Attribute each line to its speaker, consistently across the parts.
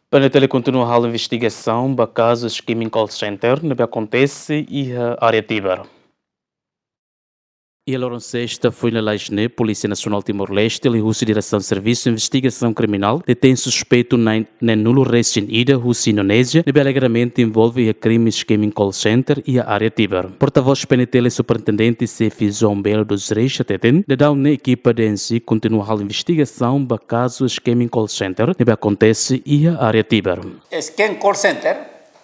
Speaker 1: PNTL continua a investigação do caso Skimming Call Center, que acontece e a área Tibar. E a sexta foi na Laisne, Polícia Nacional Timor-Leste, e a Direção de Serviço de Investigação Criminal, detém suspeito na nulo recém-ida, Rússia Indonésia, que alegadamente envolve a crime Skimming Call Center e a área Tibar. Porta-voz PNTL Superintendente Sefi Zombelo dos Reis, Ateten, de dar uma equipa de NC continua a investigação do caso Skimming Call Center, que acontece e a área Tibar.
Speaker 2: Skimming Call Center,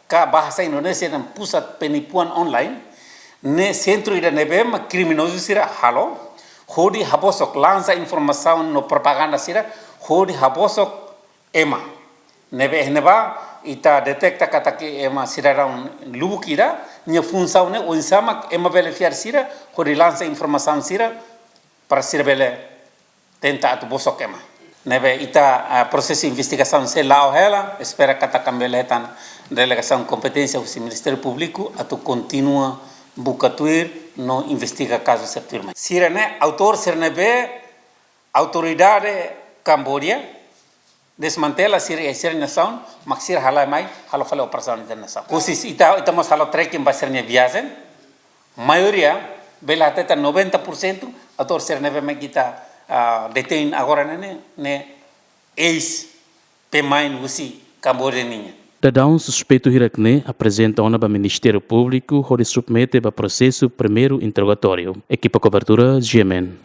Speaker 2: que bahasa Indonesia dan pusat penipuan online, ne centro ida nebem criminoso sira halo hodi habosok lança informação no propaganda sira hodi habosok ema nebe neba ita detecta kata que ema sira raun lubukira nya função ne onsama ema beneficiar sira hodi lança informação sira para sira bele tenta atu bosok ema nebe ita processo de investigação se lao hela espera kata kambeletan delegação competência do Ministério Público atu continua Bukatuir no investiga caso se firma. Sirene autor sirnebe autoridade Cambodia desmantela nação, mas sir halai mai halo fale operação internacional. Kusis ita mas halo trekking basirnya viagem. Maioria bela teta 90% autor sirnebe mai kita detém agora ne ex pemain usi Cambodia ninha.
Speaker 1: Dadão suspeito Hirakne apresenta ao Ministério Público onde submete ao processo primeiro interrogatório. Equipa cobertura GMN.